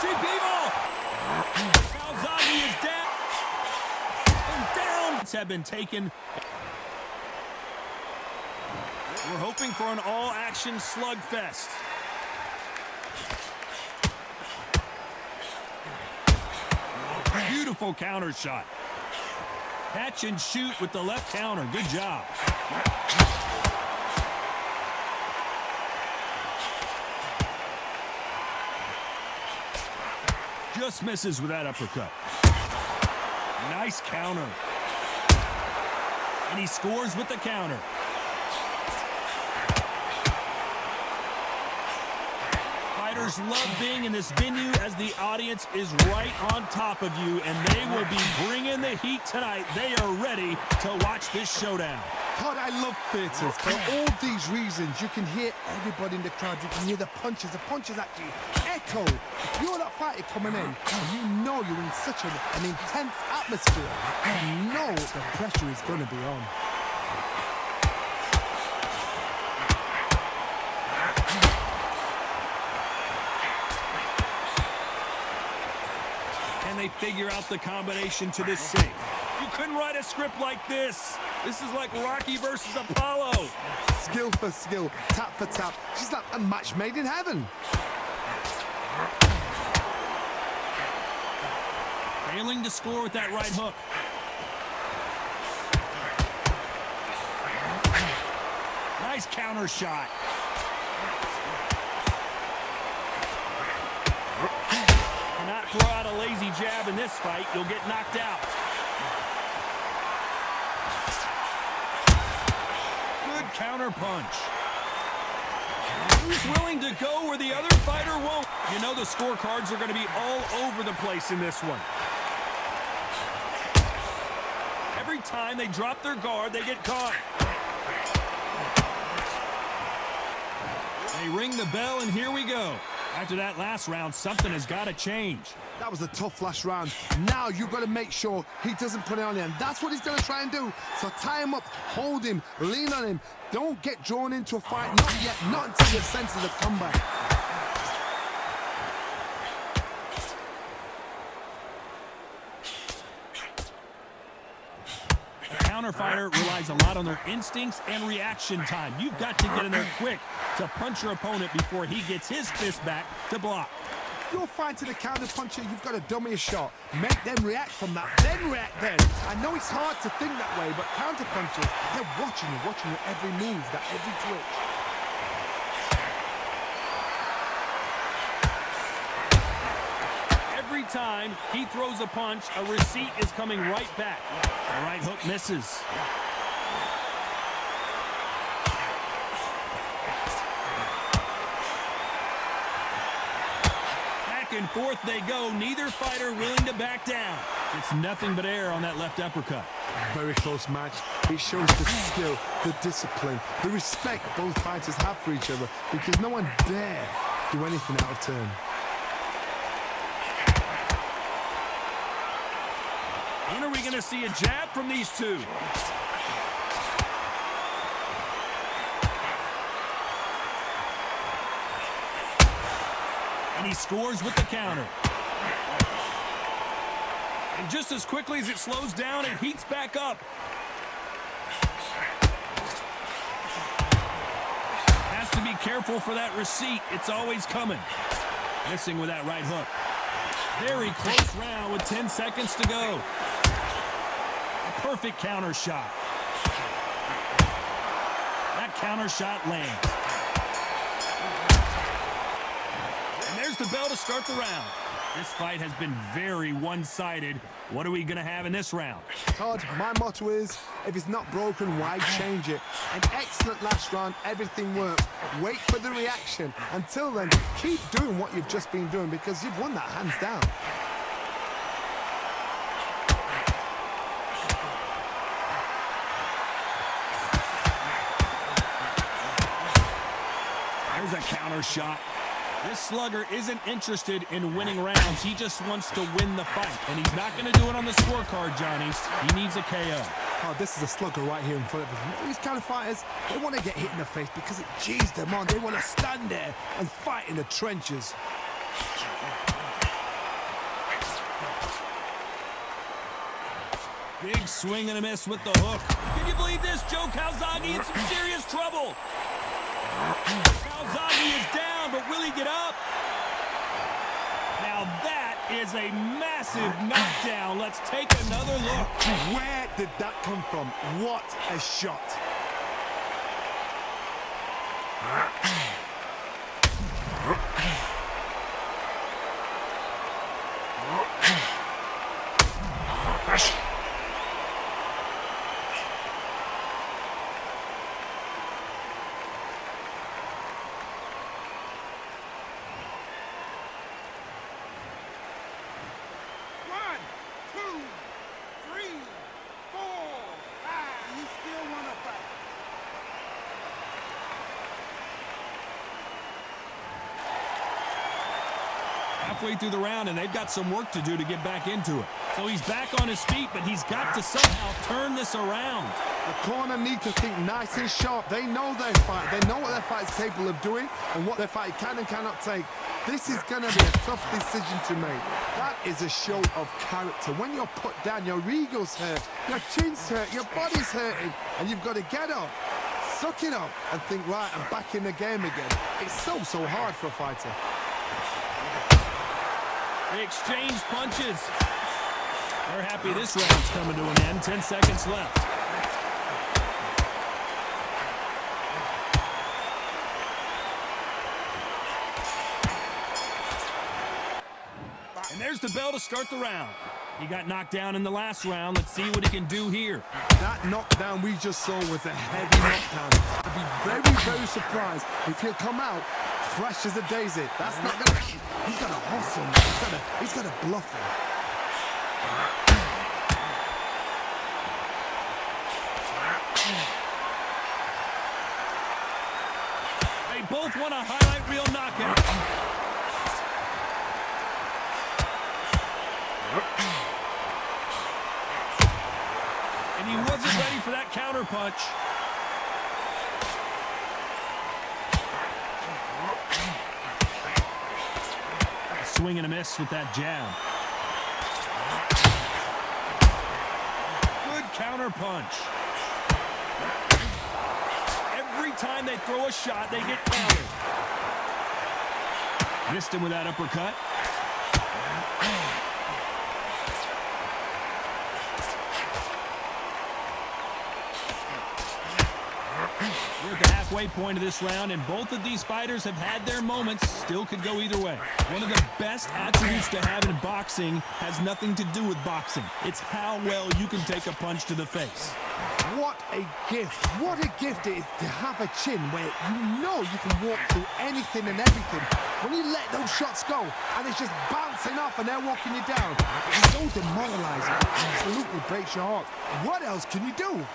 Dmitry Bivol! Calzaghe is down. And down. Have been taken. We're hoping for an all-action slugfest. Beautiful counter shot. Catch and shoot with the left counter. Good job. Just misses with that uppercut. Nice counter. And he scores with the counter. Fighters love being in this venue as the audience is right on top of you, and they will be bringing the heat tonight. They are ready to watch this showdown. God, I love theatres. For all these reasons, you can hear everybody in the crowd. You can hear the punches. The punches actually echo. If you're that fighter coming in, you know you're in such an intense atmosphere. You know the pressure is going to be on. Can they figure out the combination to this save? You couldn't write a script like this. This is like Rocky versus Apollo. Skill for skill, tap for tap. She's like a match made in heaven. Failing to score with that right hook. Nice counter shot. Cannot throw out a lazy jab in this fight. You'll get knocked out. Good counter punch. Who's willing to go where the other fighter won't? You know the scorecards are going to be all over the place in this one. Every time they drop their guard, they get caught. They ring the bell, and here we go. After that last round, something has got to change. That was a tough last round. Now you've got to make sure he doesn't put it on you, and that's what he's going to try and do. So tie him up, hold him, lean on him. Don't get drawn into a fight, not yet, not until your senses have come back. Counter fighter relies a lot on their instincts and reaction time. You've got to get in there quick to punch your opponent before he gets his fist back to block. If you're fighting a counter puncher, you've got to dummy a shot. Make them react from that, then react then. I know it's hard to think that way, but counter punchers, they're watching your every move, that every twitch. Every time he throws a punch, a receipt is coming right back. The right hook misses. Back and forth they go, neither fighter willing to back down. It's nothing but air on that left uppercut. Very close match. It shows the skill, the discipline, the respect both fighters have for each other, because no one dare do anything out of turn. When are we going to see a jab from these two? And he scores with the counter. And just as quickly as it slows down, it heats back up. Has to be careful for that receipt. It's always coming. Missing with that right hook. Very close round with 10 seconds to go. A perfect counter shot. That counter shot lands. And there's the bell to start the round. This fight has been very one-sided. What are we going to have in this round? Todd, my motto is, if it's not broken, why change it? An excellent last round, everything worked. Wait for the reaction. Until then, keep doing what you've just been doing, because you've won that hands down. There's a counter shot. This slugger isn't interested in winning rounds. He just wants to win the fight. And he's not going to do it on the scorecard, Johnny. He needs a KO. Oh, this is a slugger right here in front of us. These kind of fighters, they want to get hit in the face because it G's them on. They want to stand there and fight in the trenches. Big swing and a miss with the hook. Can you believe this? Joe Calzaghe in some serious trouble. Calzaghe is down, but will he get up? Now that is a massive knockdown. Let's take another look. Where did that come from? What a shot. Halfway through the round, and they've got some work to do to get back into it. So he's back on his feet, but he's got to somehow turn this around. The corner need to think nice and sharp. They know their fight. They know what their fight is capable of doing and what their fight can and cannot take. This is going to be a tough decision to make. That is a show of character. When you're put down, your ego's hurt, your chin's hurt, your body's hurting, and you've got to get up, suck it up, and think, right, I'm back in the game again. It's so hard for a fighter. They exchange punches. They're happy this round's coming to an end. 10 seconds left. And there's the bell to start the round. He got knocked down in the last round. Let's see what he can do here. That knockdown we just saw was a heavy knockdown. I'd be very surprised if he'll come out fresh as a daisy. That's not gonna. He's got to hustle. He's got to bluff him. They both want a highlight reel knockout. And he wasn't ready for that counter punch. Swing and a miss with that jab. Good counter punch. Every time they throw a shot, they get countered. Missed him with that uppercut. We're at the halfway point of this round, and both of these fighters have had their moments. Still could go either way. One of the best attributes to have in boxing has nothing to do with boxing. It's how well you can take a punch to the face. What a gift. What a gift it is to have a chin where you know you can walk through anything and everything. When you let those shots go and it's just bouncing off and they're walking you down, it's so demoralizing. It absolutely breaks your heart. What else can you do?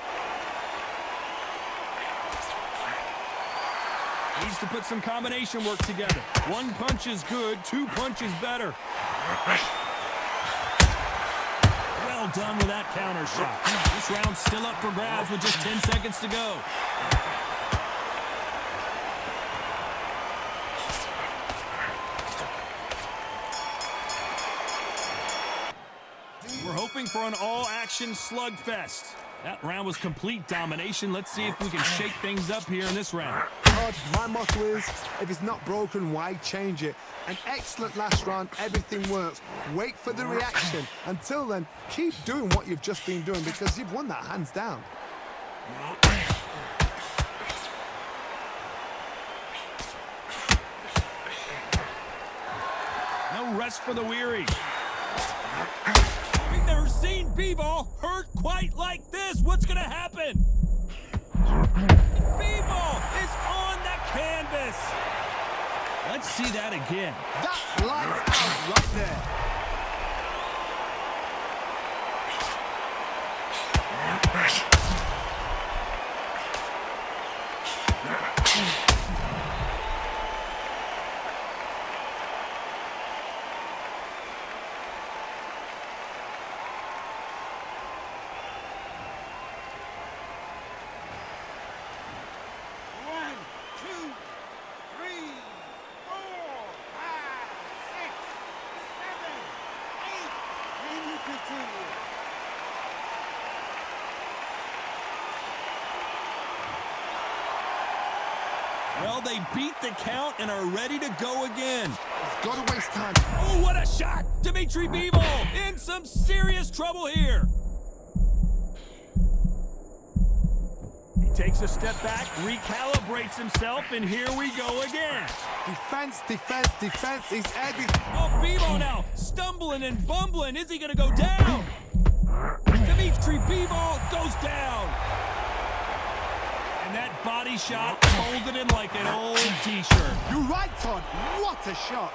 Needs to put some combination work together. One punch is good, two punches better. Well done with that counter shot. This round's still up for grabs with just 10 seconds to go. We're hoping for an all-action slugfest. That round was complete domination. Let's see if we can shake things up here in this round. My motto is, if it's not broken, why change it? An excellent last round, everything works. Wait for the reaction. Until then, keep doing what you've just been doing because you've won that hands down. No rest for the weary. We've never seen Bivol hurt quite like this. What's going to happen? Bivol is on the canvas. Let's see that again. That's lights out right there. they beat the count and are ready to go again. He's got to waste time. Oh, what a shot! Dmitry Bivol in some serious trouble here. He takes a step back, recalibrates himself, and here we go again. Defense, defense, defense is everything. Oh, Bivol now stumbling and bumbling. Is he going to go down? Dmitry Bivol goes down. And that body shot folded him like an old t-shirt. You're right, Todd. What a shot.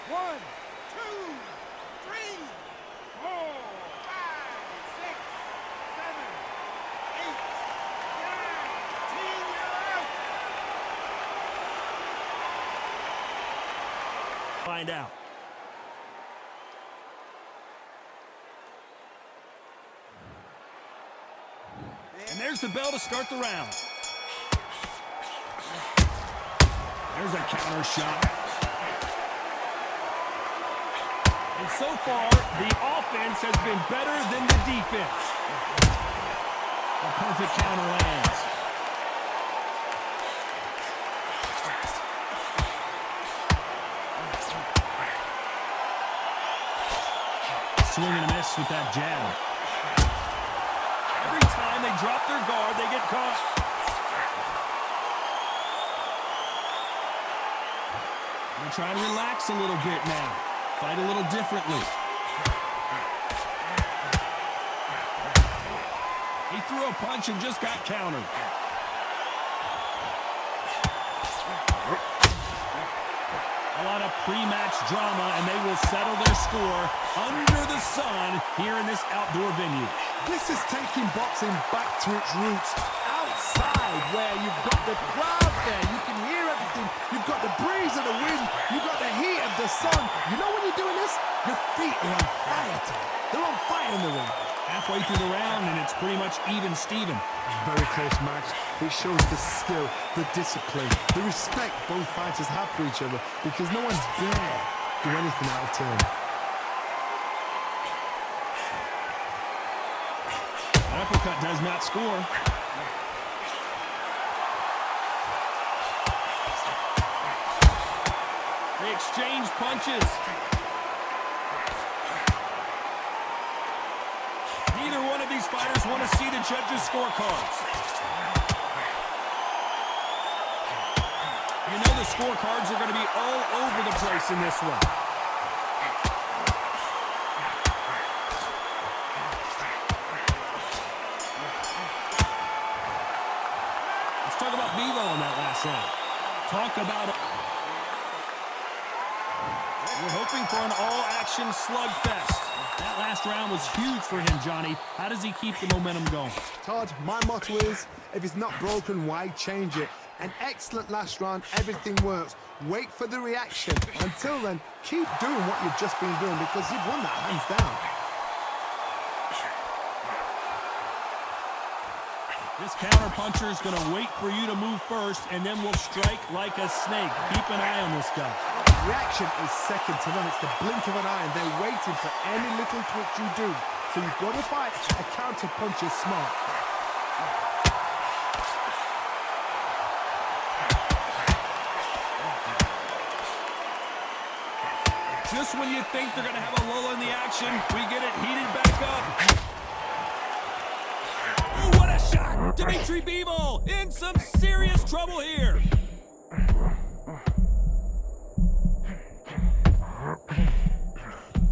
One, two, three, 4, 5, 6, 7, 8, 9, 10, you're out. Find out. And there's the bell to start the round. There's a counter shot. And so far, the offense has been better than the defense. A perfect counter lands. Swing and a miss with that jab. Every time they drop their guard, they get caught. They're trying to relax a little bit now. Fight a little differently. He threw a punch and just got countered. A lot of pre-match drama, and they will settle their score under the sun here in this outdoor venue. This is taking boxing back to its roots. Outside, where you've got the crowd there, you can hear everything. You've got the breeze of the wind. You've got the heat of the sun. You know when you're doing this? Your feet are on fire, Tom. They're on fire in the ring. Halfway through the round, and it's pretty much even Steven. Very close match. It shows the skill, the discipline, the respect both fighters have for each other, because no one dare do anything out of turn. That uppercut does not score. They exchange punches. Neither one of these fighters want to see the judges' scorecards. You know the scorecards are going to be all over the place in this one. Let's talk about Bivol in that last round. Talk about... We're hoping for an all-action slugfest. That last round was huge for him, Johnny. How does he keep the momentum going? Todd, my motto is, if it's not broken, why change it? An excellent last round, everything works. Wait for the reaction. Until then, keep doing what you've just been doing, because you've won that hands down. This counter-puncher is going to wait for you to move first, and then will strike like a snake. Keep an eye on this guy. Reaction is second to none. It's the blink of an eye, and they're waiting for any little twitch you do. So you've got to fight. A counter-punch is smart. Just when you think they're going to have a lull in the action, we get it heated back up. Oh, what a shot! Dmitry Bivol in some serious trouble here.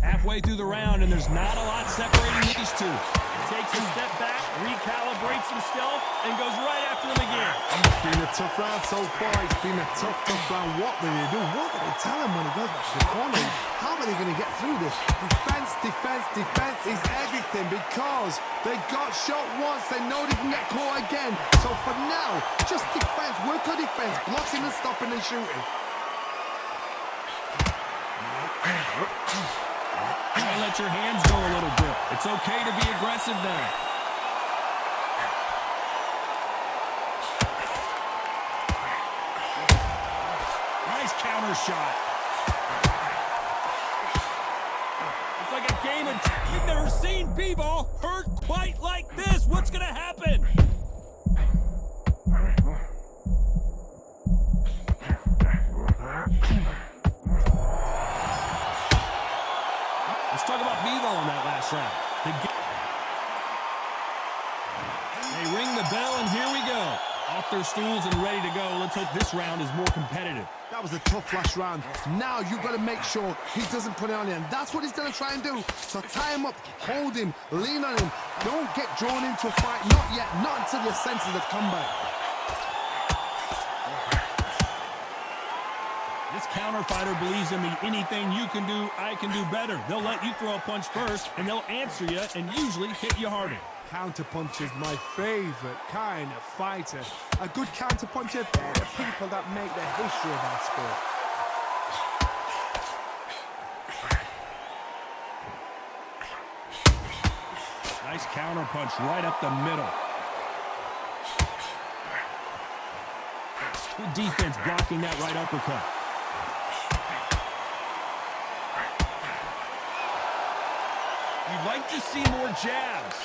Halfway through the round, and there's not a lot separating these two. He takes a step back, recalibrates himself, and goes right after him again. It's been a tough round so far. It's been a tough round. What do they do? What do they tell him when he goes back to the corner? How are they going to get through this? Defense, defense, defense is everything, because they got shot once. They know they can get caught again. So for now, just defense. Work on defense. Blocking and stopping and shooting. All right, let your hands go a little bit. It's okay to be aggressive now. Nice counter shot. It's like a game of... You've never seen Bivol hurt quite like this. What's going to happen? Let's talk about Bivol in that last round. They ring the bell, and here we go. Off their stools and ready to go. Let's hope this round is more competitive. That was a tough last round. Now you've got to make sure he doesn't put it on him. That's what he's going to try and do. So tie him up, hold him, lean on him. Don't get drawn into a fight. Not yet. Not until your senses have come back. This counter fighter believes in me. Anything you can do, I can do better. They'll let you throw a punch first, and they'll answer you and usually hit you harder. Counterpunch is my favorite kind of fighter. A good counterpuncher, they're the people that make the history of our sport. Nice counterpunch right up the middle. Good defense blocking that right uppercut. You'd like to see more jabs.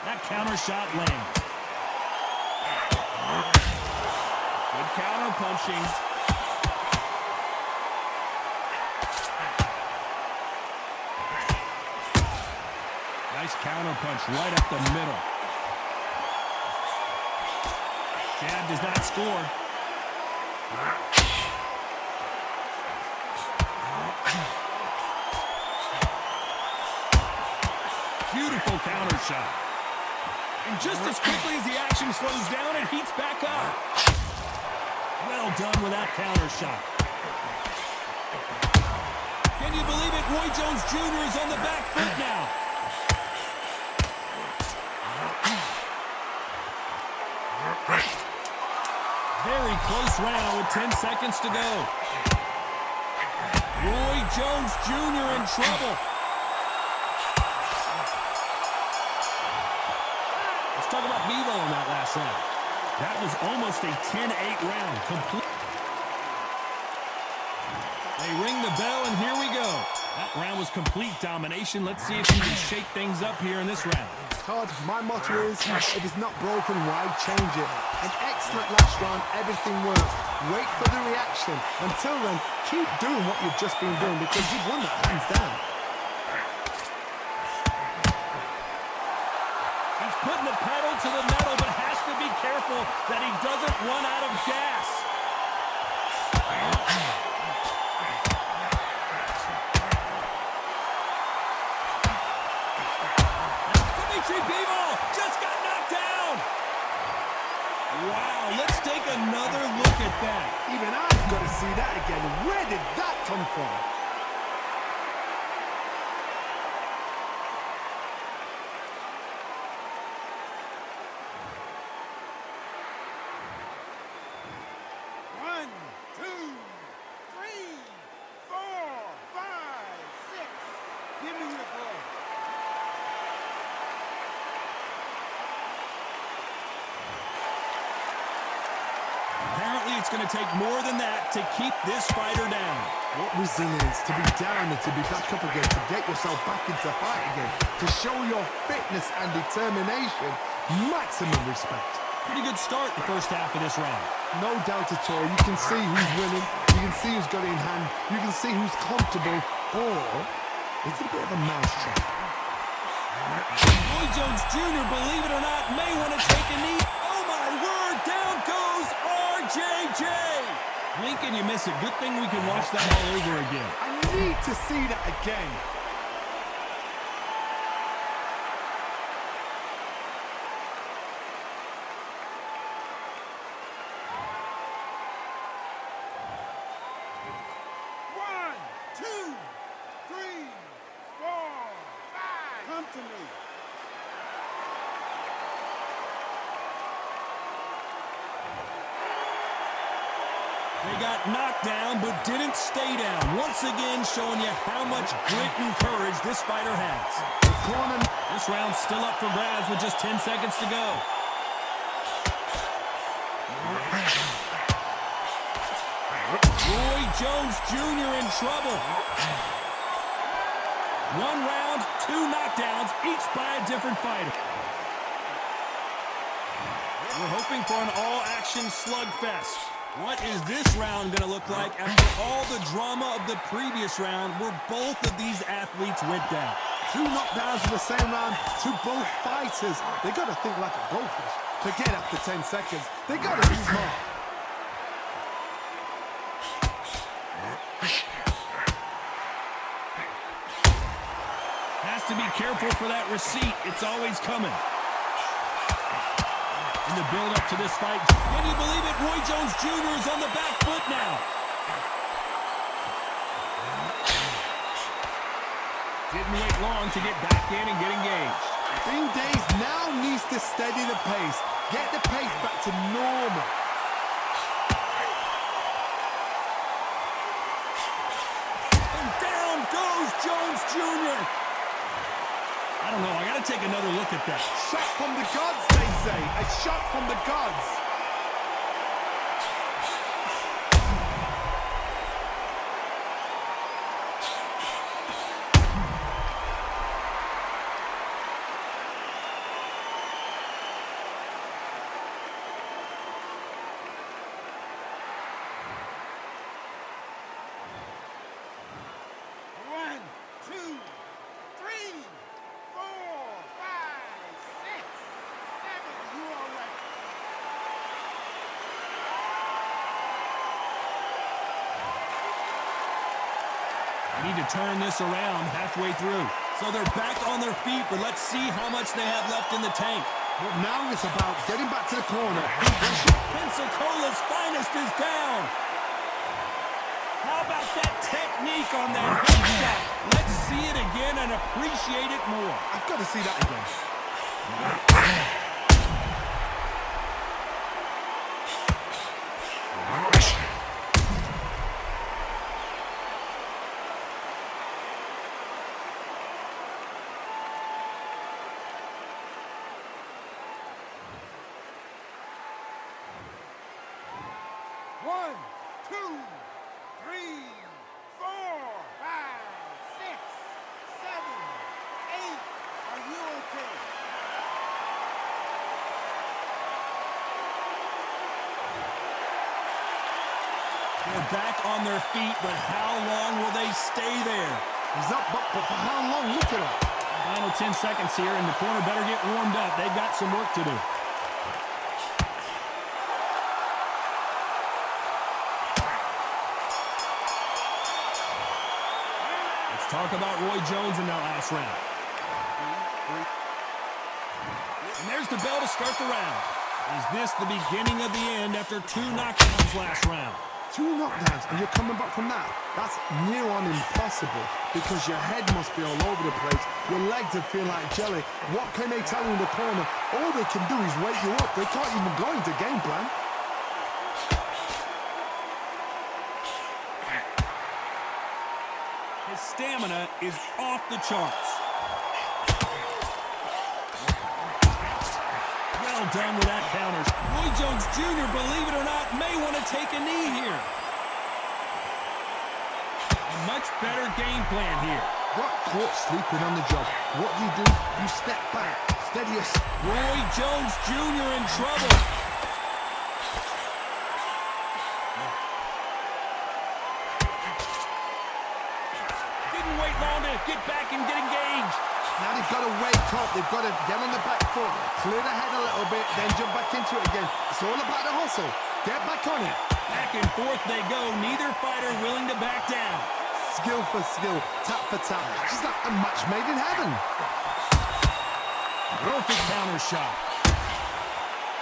That counter shot lands. Good counter punching. Nice counter punch right up the middle. Jab does not score. Beautiful counter shot. And just as quickly as the action slows down, it heats back up. Well done with that counter shot. Can you believe it? Roy Jones Jr. is on the back foot now. Very close round with 10 seconds to go. Roy Jones Jr. in trouble. Let's talk about Bivol in that last round. That was almost a 10-8 round. Complete. They ring the bell, and here we go. That round was complete domination. Let's see if he can shake things up here in this round. Todd, my motto is, if it's not broken, why change it? An excellent last round, everything works. Wait for the reaction. Until then, keep doing what you've just been doing because you've won that hands down. He's putting the pedal to the metal, but has to be careful that he doesn't run out of gas. Dmitry Bivol just got knocked down. Wow, let's take another look at that. Even I've got to see that again. Where did that come from? Apparently, it's going to take more than that to keep this fighter down. What resilience to be down and to be back up again, to get yourself back into fight again, to show your fitness and determination. Maximum respect. Pretty good start the first half of this round. No doubt at all. You can see who's winning. You can see who's got it in hand. You can see who's comfortable. Or is it a bit of a mousetrap? Roy Jones Jr., believe it or not, may want to take a knee. Oh my word, down goes RJJ. Blink and you miss it. Good thing we can watch that all over again. I need to see that again. They got knocked down but didn't stay down. Once again showing you how much grit and courage this fighter has. This round's still up for grabs with just 10 seconds to go. Roy Jones Jr. in trouble. 1 round, 2 knockdowns, each by a different fighter. We're hoping for an all-action slugfest. What is this round going to look like after all the drama of the previous round where both of these athletes went down? 2 knockdowns in the same round to both fighters. They got to think like a goldfish. Forget after 10 seconds. They got to be smart. Has to be careful for that receipt. It's always coming. In the build-up to this fight, can you believe it? Roy Jones Jr. is on the back foot now. Didn't wait long to get back in and get engaged. Bing Days now needs to steady the pace. Get the pace back to normal. And down goes Jones Jr. I don't know. I got to take another look at that. Shot from the gods, they say. A shot from the gods. Need to turn this around halfway through. So they're back on their feet, but let's see how much they have left in the tank. But now it's about getting back to the corner. Pensacola's finest is down. How about that technique on that head shot? Let's see it again and appreciate it more. I've got to see that again. One, two, three, 4, 5, 6, 7, 8. Are you okay? They're back on their feet, but how long will they stay there? He's up, but for how long? Look at him. Final 10 seconds here, and the corner better get warmed up. They've got some work to do. Talk about Roy Jones in that last round. And there's the bell to start the round. Is this the beginning of the end after 2 knockdowns last round? 2 knockdowns and you're coming back from that? That's near on impossible because your head must be all over the place. Your legs will feel like jelly. What can they tell you in the corner? All they can do is wake you up. They can't even go into game plan. Stamina is off the charts. Well done with that counter. Roy Jones Jr., believe it or not, may want to take a knee here. A much better game plan here. Got caught sleeping on the job. What do? You step back. Steady yourself. Roy Jones Jr. in trouble. Get back and get engaged. Now they've got to wake up. They've got to get on the back foot, clear the head a little bit, then jump back into it again. It's all about the hustle. Get back on it. Back and forth they go. Neither fighter willing to back down. Skill for skill, tap for tap. Just like a match made in heaven. Perfect counter shot.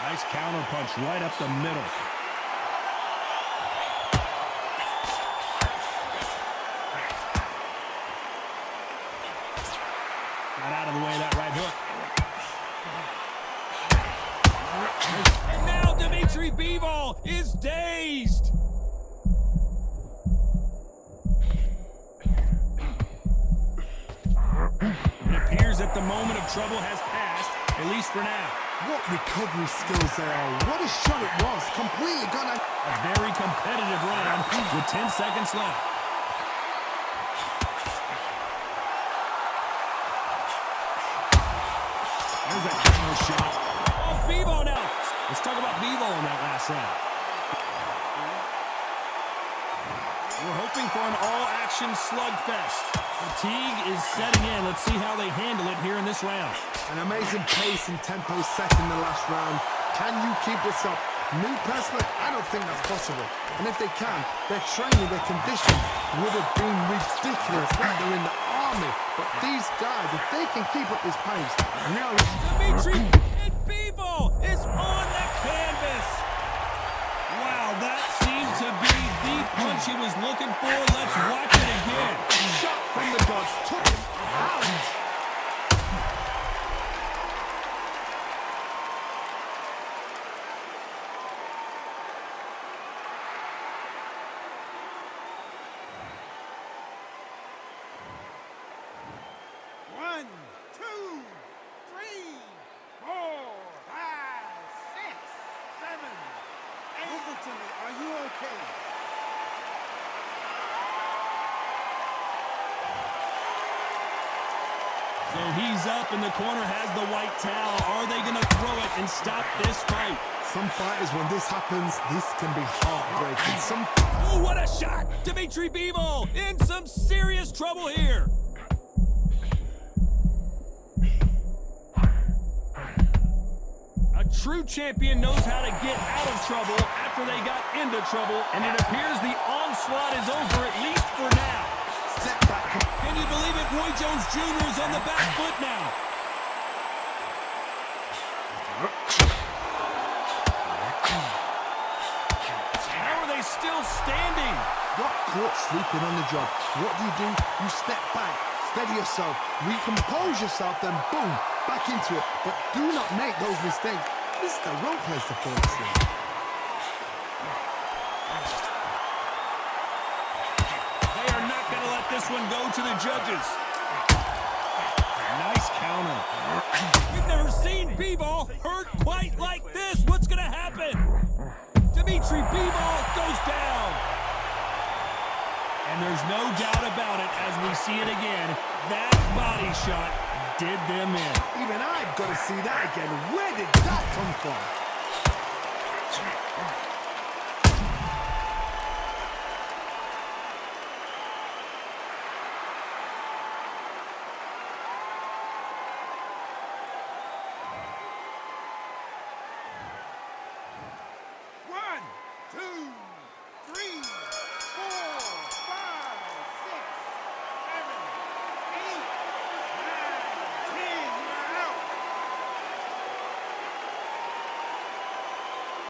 Nice counter punch right up the middle. Out of the way of that right hook. And now Dmitry Bivol is dazed. the moment of trouble has passed, at least for now. What recovery skills they are. What a shot it was. Completely gone out. A very competitive round with 10 seconds left. There's a counter shot. Oh, Bivol now. Let's talk about Bivol in that last round. We're hoping for an all-action slugfest. Fatigue is setting in. Let's see how they handle it here in this round. An amazing pace and tempo set in the last round. Can you keep this up? Me personally, I don't think that's possible. And if they can, their training, their condition would have been ridiculous. Like they're in the army. But these guys, if they can keep up this pace, Dmitry Bivol is on the canvas. Wow, that seemed to be the punch he was looking for. Let's watch it again. Shot from the gods, took him out. One, two, three, four, five, six, seven, eight. Listen to me. Are you okay? So he's up and the corner has the white towel. Are they going to throw it and stop this fight? Some fighters, when this happens, this can be heartbreaking. Oh, what a shot! Dmitry Bivol in some serious trouble here. A true champion knows how to get out of trouble after they got into trouble, and it appears the onslaught is over, at least for now. Step back. Can you believe it? Roy Jones Jr. is on the back foot now. How are they still standing? Got caught sleeping on the job. What do? You step back, steady yourself, recompose yourself, then boom, back into it. But do not make those mistakes. This is the wrong place to fall asleep. They are not going to let this one go to the judges. Nice counter. We've never seen Bivol hurt quite like this. What's going to happen? Dmitry Bivol goes down. And there's no doubt about it as we see it again. That body shot did them in. Even I've got to see that again. Where did that come from?